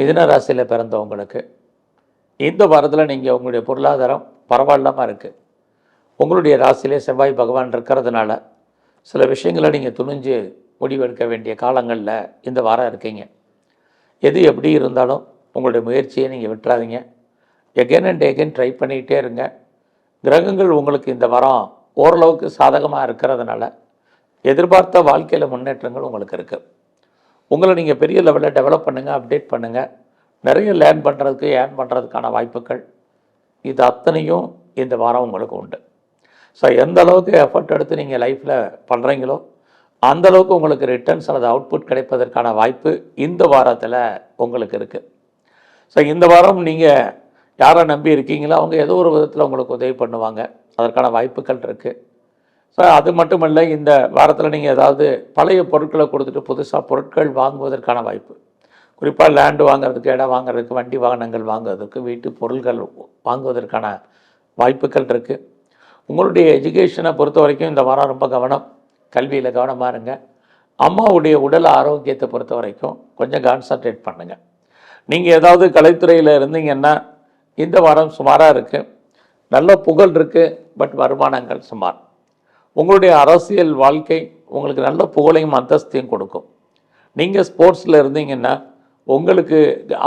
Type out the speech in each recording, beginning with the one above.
மிதுன ராசியில் பிறந்தவங்களுக்கு இந்த வாரத்தில் நீங்கள் உங்களுடைய பொருளாதாரம் பரவாயில்லாமல் இருக்குது. உங்களுடைய ராசியிலே செவ்வாய் பகவான் இருக்கிறதுனால சில விஷயங்களை நீங்கள் துணிஞ்சு முடிவெடுக்க வேண்டிய காலங்களில் இந்த வாரம் இருக்கீங்க. எது எப்படி இருந்தாலும் உங்களுடைய முயற்சியை நீங்கள் விட்டுறாதீங்க. எகெயின் அண்ட் எகெயின் ட்ரை பண்ணிக்கிட்டே இருங்க. கிரகங்கள் உங்களுக்கு இந்த வாரம் ஓரளவுக்கு சாதகமாக இருக்கிறதுனால எதிர்பார்த்த வாழ்க்கையில் முன்னேற்றங்கள் உங்களுக்கு இருக்குது. உங்களை நீங்கள் பெரிய லெவலில் டெவலப் பண்ணுங்கள், அப்டேட் பண்ணுங்கள். நிறைய லேர்ன் பண்ணுறதுக்கு ஏர்ன் பண்ணுறதுக்கான வாய்ப்புகள் இது அத்தனையும் இந்த வாரம் உங்களுக்கு உண்டு. ஸோ எந்த அளவுக்கு எஃபர்ட் எடுத்து நீங்கள் லைஃப்பில் பண்ணுறீங்களோ அந்தளவுக்கு உங்களுக்கு ரிட்டர்ன்ஸ் அல்லது அவுட்புட் கிடைப்பதற்கான வாய்ப்பு இந்த வாரத்தில் உங்களுக்கு இருக்குது. ஸோ இந்த வாரம் நீங்கள் யாரை நம்பி இருக்கீங்களோ அவங்க ஏதோ ஒரு விதத்தில் உங்களுக்கு உதவி பண்ணுவாங்க. அதற்கான வாய்ப்புகள் இருக்குது. ஸோ அது மட்டுமல்ல, இந்த வாரத்தில் நீங்கள் ஏதாவது பழைய பொருட்களை கொடுத்துட்டு புதுசாக பொருட்கள் வாங்குவதற்கான வாய்ப்பு, குறிப்பாக லேண்டு வாங்குறதுக்கு, இடம் வாங்குறதுக்கு, வண்டி வாகனங்கள் வாங்குவதற்கு, வீட்டு பொருட்கள் வாங்குவதற்கான வாய்ப்புகள் இருக்குது. உங்களுடைய எஜுகேஷனை பொறுத்த வரைக்கும் இந்த வாரம் ரொம்ப கவனம், கல்வியில் கவனமாக இருங்க. அம்மாவுடைய உடல் ஆரோக்கியத்தை பொறுத்த வரைக்கும் கொஞ்சம் கான்சன்ட்ரேட் பண்ணுங்கள். நீங்கள் ஏதாவது கலைத்துறையில் இருந்தீங்கன்னா இந்த வாரம் சுமாராக இருக்குது. நல்ல புகழ் இருக்குது, பட் வருமானங்கள் சுமார். உங்களுடைய அரசியல் வாழ்க்கை உங்களுக்கு நல்ல புகழையும் அந்தஸ்தையும் கொடுக்கும். நீங்கள் ஸ்போர்ட்ஸில் இருந்தீங்கன்னா உங்களுக்கு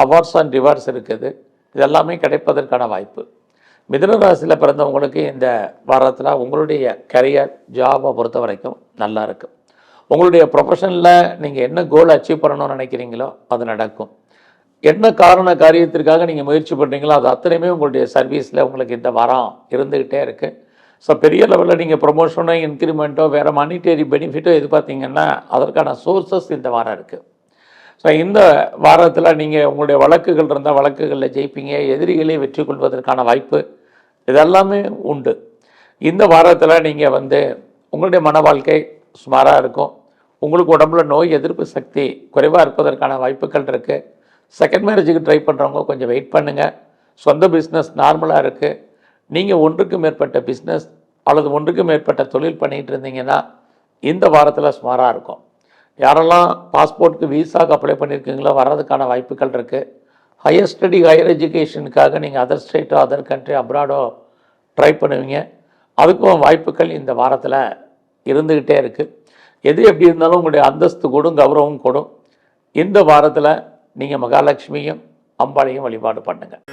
அவார்ட்ஸ் அண்ட் ரிவார்ட்ஸ் இருக்குது. இதெல்லாமே கிடைப்பதற்கான வாய்ப்பு. மிதுன ராசியில் பிறந்தவங்களுக்கு இந்த வாரத்தில் உங்களுடைய கரியர் ஜாபை பொறுத்த வரைக்கும் நல்லா இருக்குது. உங்களுடைய ப்ரொஃபஷனில் நீங்கள் என்ன கோல் அச்சீவ் பண்ணணும்னு நினைக்கிறீங்களோ அது நடக்கும். என்ன காரியத்திற்காக நீங்கள் முயற்சி பண்ணுறீங்களோ அது அத்தனையுமே உங்களுடைய சர்வீஸில் உங்களுக்கு இந்த வாரம் இருந்துக்கிட்டே இருக்குது. ஸோ பெரிய லெவலில் நீங்கள் ப்ரொமோஷனோ இன்க்ரிமெண்ட்டோ வேறு மானிட்டரி பெனிஃபிட்டோ எதிர்பார்த்தீங்கன்னா அதற்கான சோர்ஸஸ் இந்த வாரம் இருக்குது. ஸோ இந்த வாரத்தில் நீங்கள் உங்களுடைய வழக்குகள் இருந்தால் வழக்குகளில் ஜெயிப்பீங்க. எதிரிகளே வெற்றி கொள்வதற்கான வாய்ப்பு இதெல்லாமே உண்டு. இந்த வாரத்தில் நீங்கள் உங்களுடைய மன வாழ்க்கை சுமாராக இருக்கும். உங்களுக்கு உடம்புல நோய் எதிர்ப்பு சக்தி குறைவாக இருப்பதற்கான வாய்ப்புகள் இருக்குது. செகண்ட் மேரேஜுக்கு ட்ரை பண்ணுறவங்க கொஞ்சம் வெயிட் பண்ணுங்கள். சொந்த பிஸ்னஸ் நார்மலாக இருக்குது. நீங்கள் ஒன்றுக்கு மேற்பட்ட பிஸ்னஸ் அல்லது ஒன்றுக்கு மேற்பட்ட தொழில் பண்ணிகிட்டு இருந்தீங்கன்னா இந்த வாரத்தில் சுமாராக இருக்கும். யாரெல்லாம் பாஸ்போர்ட்டுக்கு விசாவுக்கு அப்ளை பண்ணியிருக்கீங்களோ வர்றதுக்கான வாய்ப்புகள் இருக்குது. ஹையர் ஸ்டடி, ஹையர் எஜுகேஷனுக்காக நீங்கள் அதர் ஸ்டேட்டோ அதர் கண்ட்ரி அப்ராடோ ட்ரை பண்ணுவீங்க. அதுக்கும் வாய்ப்புகள் இந்த வாரத்தில் இருந்துக்கிட்டே இருக்குது. எது எப்படி இருந்தாலும் உங்களுடைய அந்தஸ்து கூடும், கௌரவம் கூடும். இந்த வாரத்தில் நீங்கள் மகாலட்சுமியும் அம்பாளையும் வழிபாடு பண்ணுங்கள்.